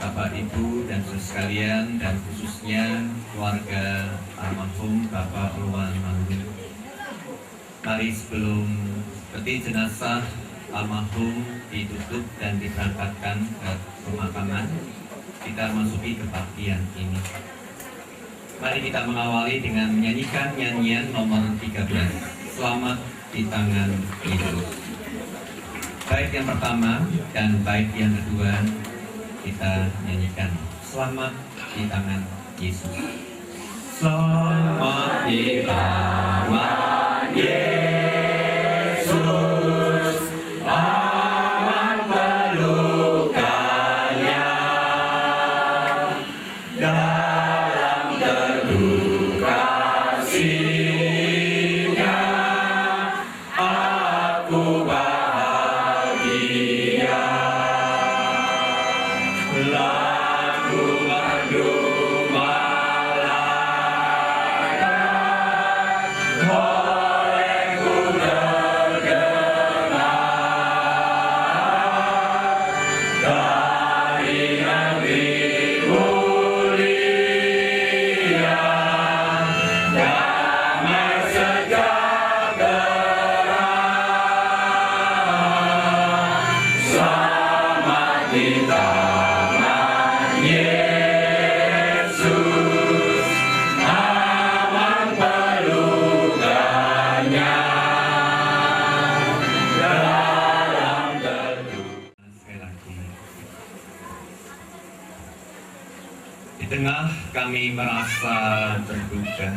Bapak, Ibu, dan saudara sekalian, dan khususnya keluarga almarhum Bapak Ulwan Manurung. Mari sebelum peti jenazah almarhum ditutup dan diberangkatkan ke pemakaman, kita masuki kebaktian ini. Mari kita mengawali dengan menyanyikan nyanyian nomor 13, Selamat di Tangan Yesus. Bait yang pertama dan bait yang kedua kita nyanyikan, Selamat di Tangan Yesus. Selamat di tangan Yesus, aman pelukanya, dalam teduh kasih-Nya aku bahagia. Lagu merdu malaikat olehku terdengar dari negeri mulia, damai sejahtera. Selamat di tangan Yesus, aman pelukanya, dalam teduh. Sekali lagi, di tengah kami merasa berduka,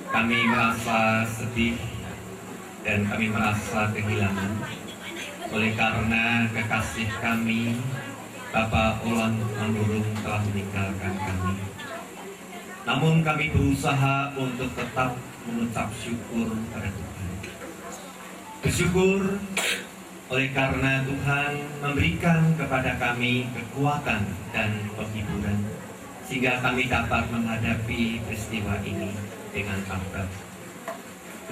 kami merasa sedih, dan kami merasa kehilangan oleh karena kekasih kami Bapak Ulwan Manurung telah meninggalkan kami. Namun kami berusaha untuk tetap mengucap syukur pada Tuhan. Bersyukur oleh karena Tuhan memberikan kepada kami kekuatan dan penghiburan, sehingga kami dapat menghadapi peristiwa ini dengan tabah.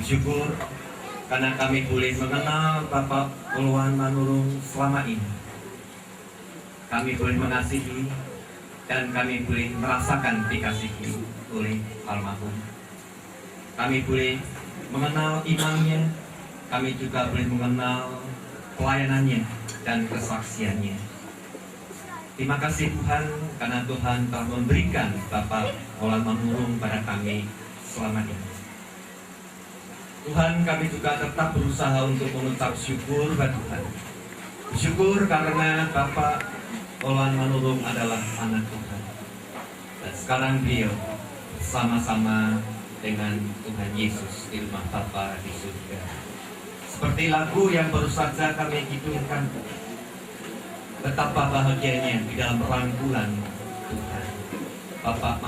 Bersyukur karena kami boleh mengenal Bapak Ulwan Manurung selama ini. Kami boleh mengasihi dan kami boleh merasakan dikasihi oleh almarhum. Kami boleh mengenal imannya, kami juga boleh mengenal pelayanannya dan kesaksiannya. Terima kasih Tuhan, karena Tuhan telah memberikan Bapak Ulwan Manurung pada kami selama ini. Tuhan, kami juga tetap berusaha untuk mengucap syukur pada Tuhan. Bersyukur karena Bapak Ulwan Manurung adalah anak Tuhan. Dan sekarang beliau bersama-sama dengan Tuhan Yesus di rumah Bapa di surga. Seperti lagu yang baru saja kami hidupkan, betapa bahagianya di dalam rangkulan Tuhan. Bapak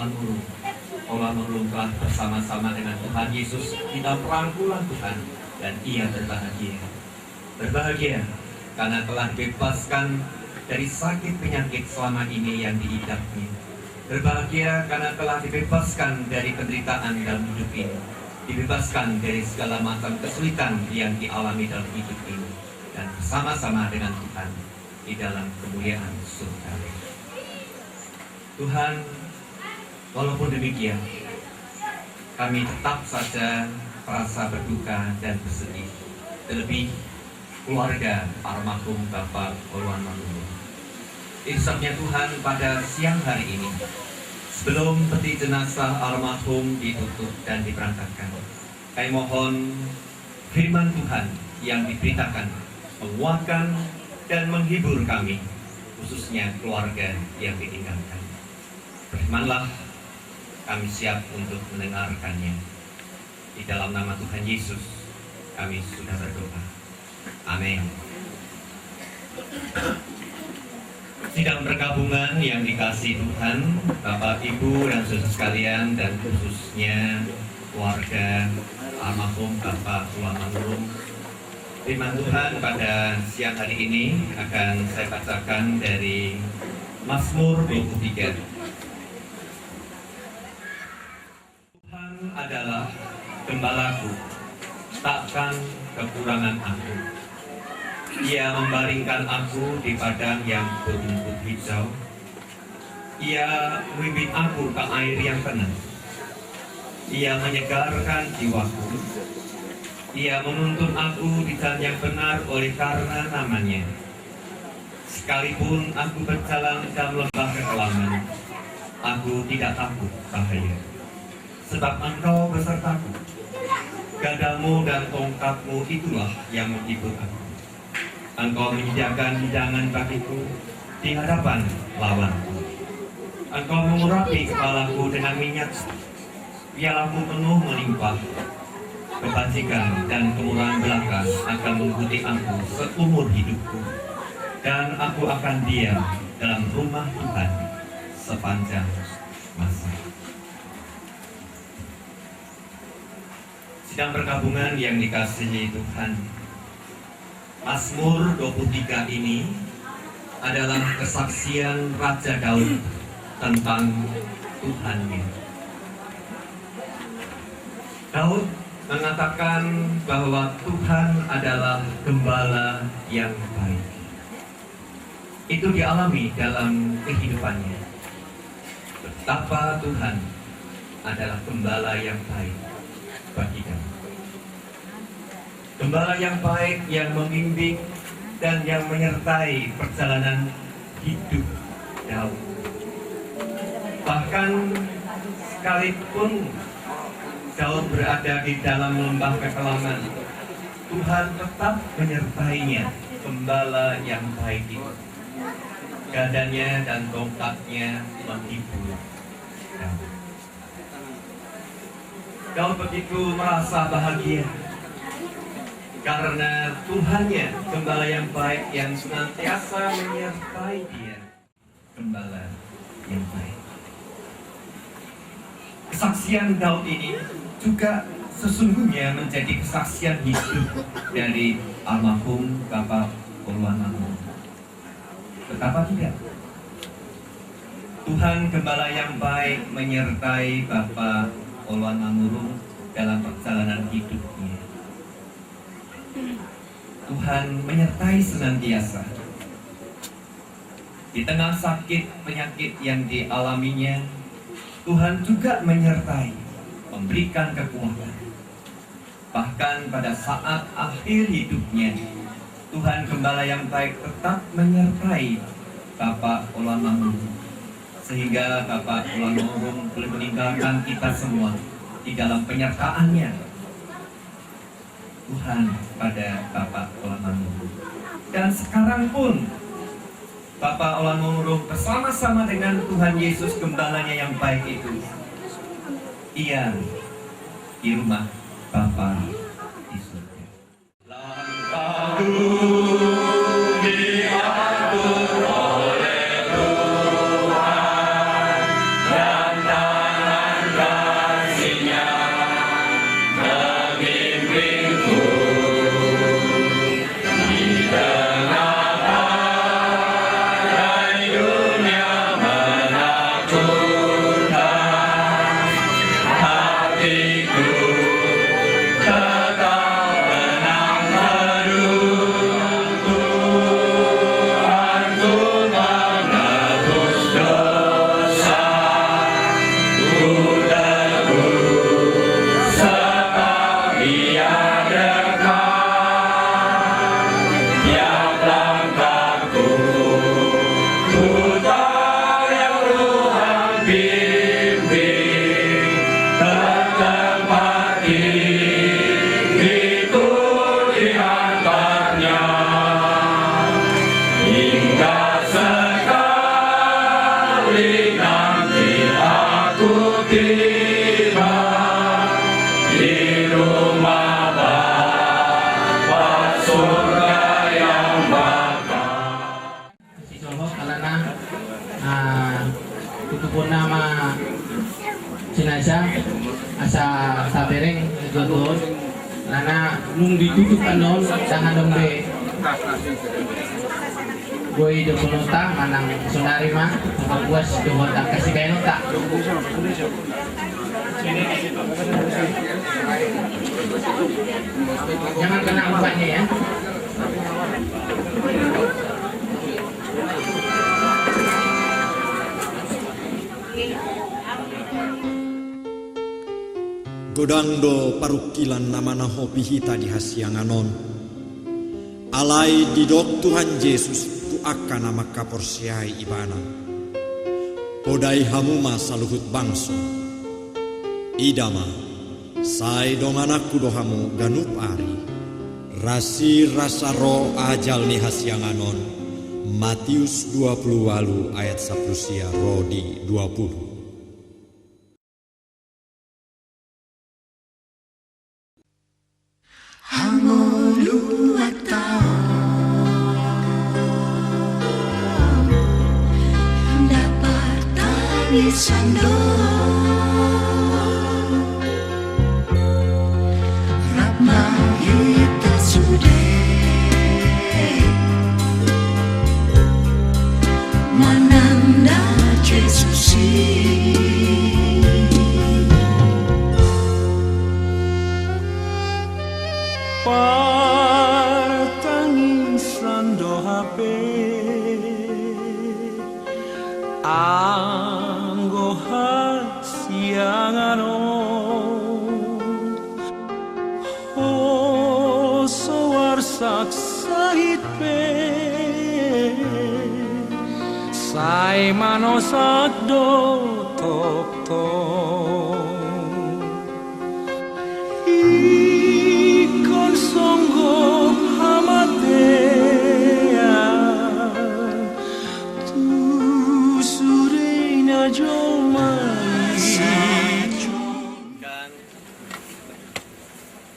Ulwan Manurung telah bersama-sama dengan Tuhan Yesus di dalam rangkulan Tuhan, dan ia berbahagia. Berbahagia karena telah dibebaskan dari sakit penyakit selama ini yang diidapnya. Berbahagia karena telah dibebaskan dari penderitaan dalam hidup ini, dibebaskan dari segala macam kesulitan yang dialami dalam hidup ini, dan bersama-sama dengan Tuhan di dalam kemuliaan surga. Tuhan, walaupun demikian, kami tetap saja merasa berduka dan bersedih, terlebih keluarga almarhum Bapak Ulwan Manurung. Insafnya Tuhan, pada siang hari ini, sebelum peti jenazah almarhum ditutup dan diberangkatkan, kami mohon firman Tuhan yang diberitakan menguatkan dan menghibur kami, khususnya keluarga yang ditinggalkan. Berfirmanlah, kami siap untuk mendengarkannya. Di dalam nama Tuhan Yesus, kami sudah berdoa. Amin. Sidang pergabungan yang dikasihi Tuhan, Bapak, Ibu, dan saudara sekalian, dan khususnya keluarga almarhum Bapak Ulwan Manurung, firman Tuhan pada siang hari ini akan saya bacakan dari Mazmur 23. Tuhan adalah gembalaku, takkan kekurangan aku. Ia membaringkan aku di padang yang berumput hijau. Ia membimbing aku ke air yang tenang. Ia menyegarkan jiwaku. Ia menuntun aku di jalan yang benar oleh karena namanya. Sekalipun aku berjalan dalam lembah kekelaman, aku tidak takut bahaya. Sebab Engkau besertaku. Gadamu dan tongkatmu itulah yang menghibur aku. Engkau menyediakan hidangan bagiku di hadapan lawanku. Engkau mengurapi kepalaku dengan minyak, pialaku penuh melimpah. Kebajikan dan kemurahan belaka akan mengikuti aku seumur hidupku, dan aku akan diam dalam rumah Tuhan sepanjang masa. Sidang perkabungan yang dikasihi Tuhan, Mazmur 23 ini adalah kesaksian Raja Daud tentang Tuhannya. Daud mengatakan bahwa Tuhan adalah gembala yang baik. Itu dialami dalam kehidupannya. Betapa Tuhan adalah gembala yang baik bagi kami. Gembala yang baik yang membimbing dan yang menyertai perjalanan hidup Daud. Bahkan sekalipun Daud berada di dalam lembah kekelaman, Tuhan tetap menyertainya, gembala yang baik itu. Gadanya dan tongkatnya menghibur Daud. Daud begitu merasa bahagia karena Tuhannya gembala yang baik yang senantiasa menyertai dia. Gembala yang baik. Kesaksian Daud ini juga sesungguhnya menjadi kesaksian hidup dari almarhum Bapak Olawan Manurung. Betapa tidak? Tuhan gembala yang baik menyertai Bapak Olawan Manurung dalam perjalanan hidupnya. Tuhan menyertai senantiasa. Di tengah sakit penyakit yang dialaminya, Tuhan juga menyertai, memberikan kekuatan. Bahkan pada saat akhir hidupnya, Tuhan gembala yang baik tetap menyertai Bapak Olawan Manurung, sehingga Bapak Olawan Manurung boleh meninggalkan kita semua di dalam penyertaannya Tuhan pada Bapak Olawan Manurung. Dan sekarang pun Bapak Olawan Manurung bersama-sama dengan Tuhan Yesus gembalanya yang baik itu, ia di rumah Bapa di surga. Langkahku diatur oleh Tuhan, dan tangan kasih-Nya membimbingku di tengah badai dunia menakutkan. Hatiku tetap tenang teduh. Tuhanku menebus dosa ku teguh sebab Dia dekat. Tiap langkahku ku tahu yang Tuhan bimbing, bertempat diriku di hantarnya, hingga sekali nanti aku tiba di rumah Bapa surga yang bakal. Si Solo karena tutupun nama jenazah asa sabereng jodoh karena nung ditutup anon tangan dombe gue hidup penota manang sonari mah buas dohot kasih kayak nota jangan kena umpanya ya Godangdo parukilan namana hopi hita di hasianganon. Alai didok Tuhan Yesus tu akan nama kaporsiai ibana. Podai hamuma saluhut bangso. Idama, sai dong anakku dohamu ganup ari. Rasi rasa roh ajal ni hasianganon. Matius 20 ayat 10 rodi 20. Sando Ratma hita sude Mananda Jesusi Partangisan do hape anggo hasianganon hoso warsak sahit pe sai manosak do tok tok ikon songgo hamatea tu surina dan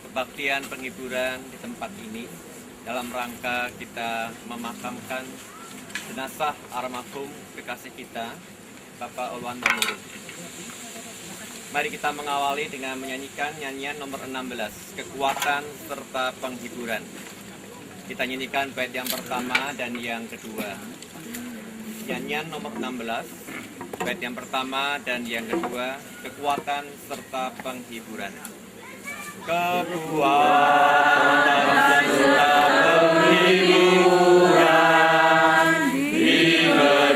kebaktian penghiburan di tempat ini dalam rangka kita memakamkan jenazah almarhum kekasih kita Bapak Olwan Manurung. Mari kita mengawali dengan menyanyikan nyanyian nomor 16, Kekuatan serta Penghiburan. Kita nyanyikan bait yang pertama dan yang kedua. Nyanyian nomor 16, bait yang pertama dan yang kedua, Kekuatan serta Penghiburan. Kekuatan serta penghiburan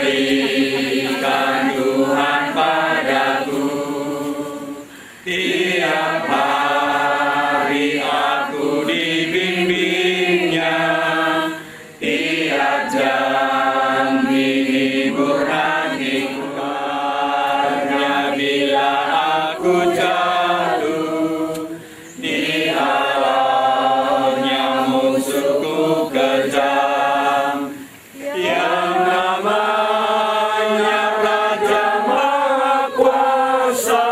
diberikan Tuhan padaku. Tiap hari aku dibimbingnya, tiap jam menghibur hatiku. Karena bila aku jatuh, di awalnya musuhku kejam, yang namanya Raja Maha Kuasa,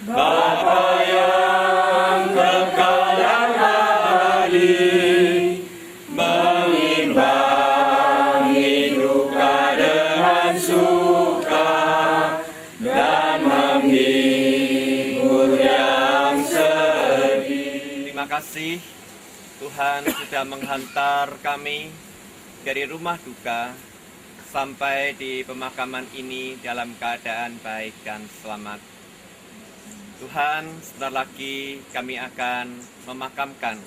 Bapa yang kekal dan abadi, mengimbangi duka dengan suka dan menghibur yang sedih. Terima kasih Tuhan sudah menghantar kami dari rumah duka sampai di pemakaman ini dalam keadaan baik dan selamat. Tuhan, sebentar lagi kami akan memakamkan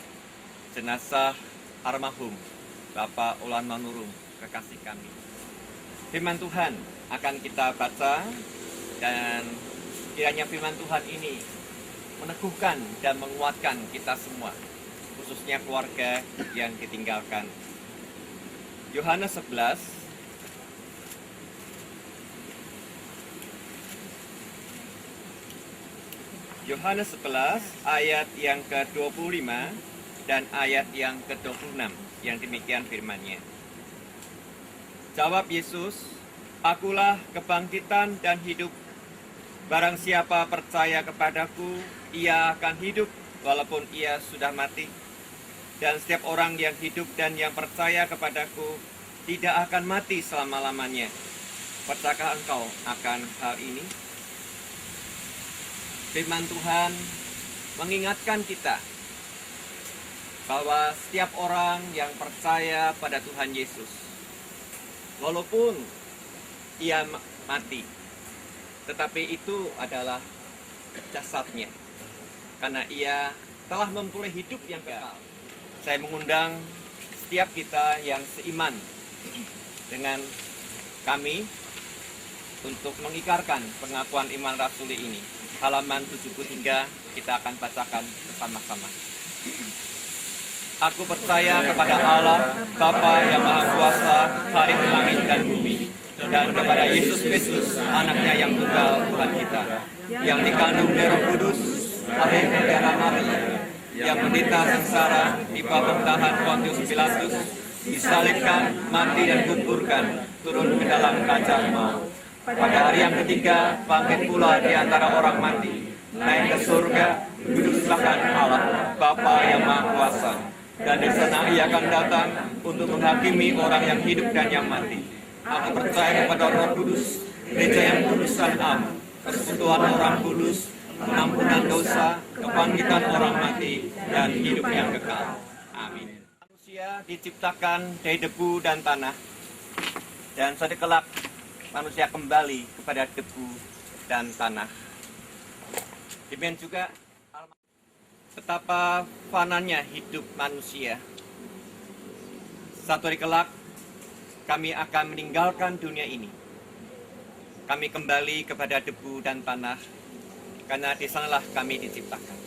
jenazah almarhum Bapak Olwan Manurung, kekasih kami. Firman Tuhan akan kita baca dan kiranya firman Tuhan ini meneguhkan dan menguatkan kita semua, khususnya keluarga yang ditinggalkan. Yohanes 11 ayat yang ke-25 dan ayat yang ke-26 yang demikian firman-Nya. Jawab Yesus, "Akulah kebangkitan dan hidup. Barang siapa percaya kepadaku, ia akan hidup walaupun ia sudah mati. Dan setiap orang yang hidup dan yang percaya kepadaku tidak akan mati selama-lamanya. Percayakah engkau akan hal ini?" Firman Tuhan mengingatkan kita bahwa setiap orang yang percaya pada Tuhan Yesus, walaupun ia mati, tetapi itu adalah jasadnya, karena ia telah memperoleh hidup yang kekal. Saya mengundang setiap kita yang seiman dengan kami untuk mengikrarkan pengakuan iman rasuli ini. Halaman 73 kita akan bacakan bersama-sama. Aku percaya kepada Allah, Bapa yang Maha Kuasa, Hari langit dan bumi, dan kepada Yesus Kristus, Anaknya yang tunggal Tuhan kita, yang dikandung dari Roh Kudus, lahir dari darah Maria, yang menderita sengsara di bawah pemerintahan Pontius Pilatus, disalibkan, mati dan kuburkan, turun ke dalam kacang maut. Pada hari yang ketiga, bangkit pula di antara orang mati, naik ke surga, duduk sebelah kanan Allah, Bapa yang Maha Kuasa. Dan di sana ia akan datang untuk menghakimi orang yang hidup dan yang mati. Aku percaya kepada Roh Kudus, gereja yang kudus dan am, persekutuan orang kudus, pengampunan dosa, kebangkitan orang mati, dan hidup yang kekal. Amin. Manusia diciptakan dari debu dan tanah, dan suatu kelak manusia kembali kepada debu dan tanah. Demikian juga betapa fananya hidup manusia. Satu hari kelak kami akan meninggalkan dunia ini. Kami kembali kepada debu dan tanah, karena di sanalah kami diciptakan.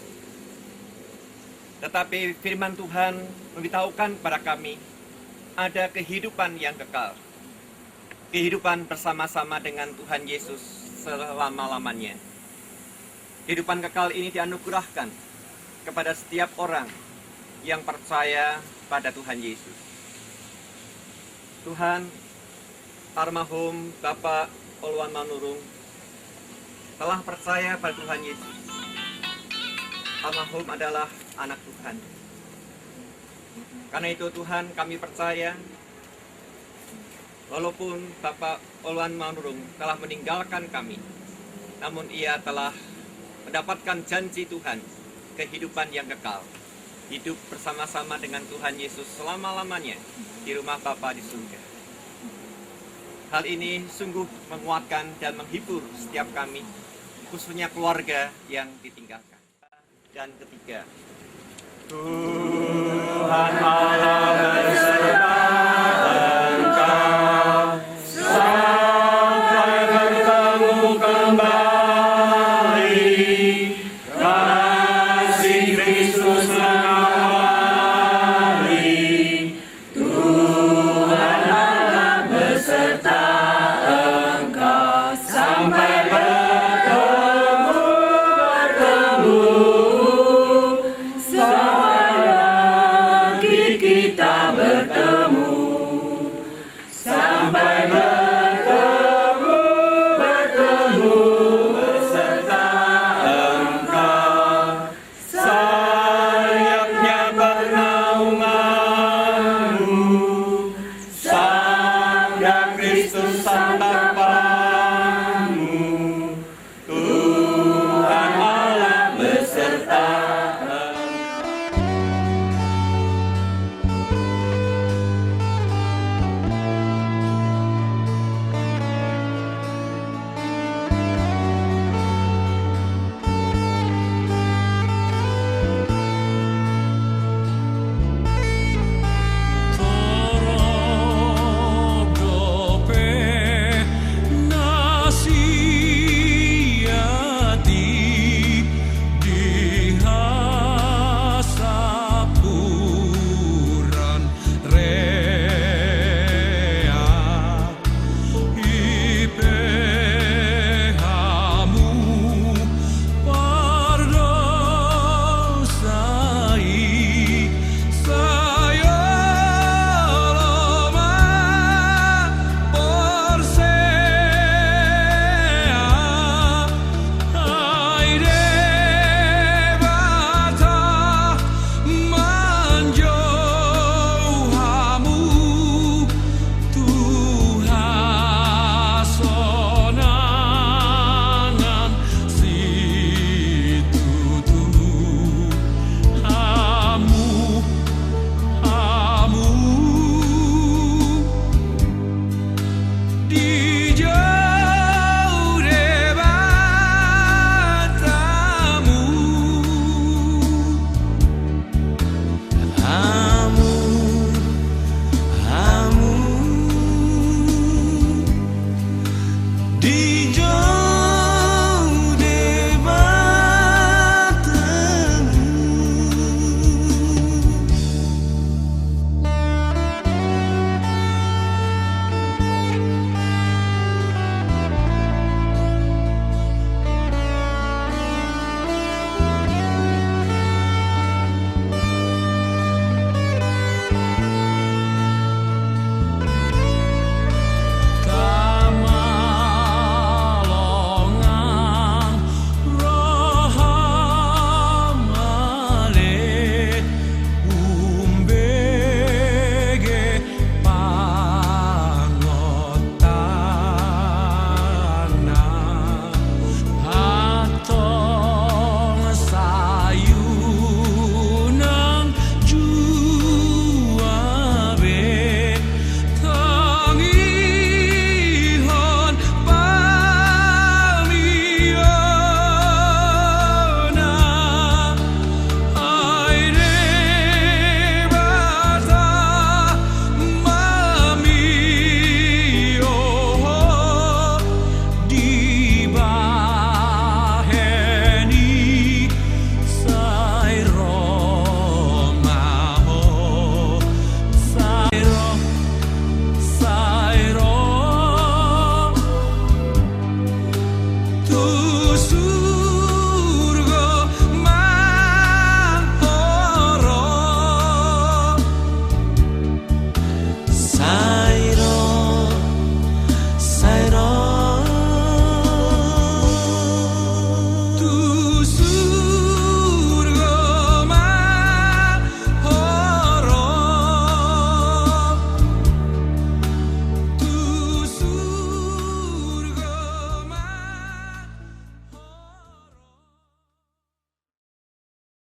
Tetapi firman Tuhan memberitahukan kepada kami ada kehidupan yang kekal. Kehidupan bersama-sama dengan Tuhan Yesus selama-lamanya. Kehidupan kekal ini dianugerahkan kepada setiap orang yang percaya pada Tuhan Yesus. Tuhan, almarhum Bapak Oluan Manurung telah percaya pada Tuhan Yesus. Almarhum adalah anak Tuhan. Karena itu Tuhan, kami percaya walaupun Bapak Oluan Manurung telah meninggalkan kami, namun ia telah mendapatkan janji Tuhan, kehidupan yang kekal, hidup bersama-sama dengan Tuhan Yesus selama-lamanya di rumah Bapa di surga. Hal ini sungguh menguatkan dan menghibur setiap kami, khususnya keluarga yang ditinggalkan. Dan ketiga, Tuhan Allah beserta engkau sampai bertemu kembali. Kasih Kristus mengawali. Tuhan Allah beserta engkau sampai bertemu. Sampai lagi kita bertemu. Sampai bertemu beserta engkau. Sayapnya bernaunganmu, sabda Kristus Santa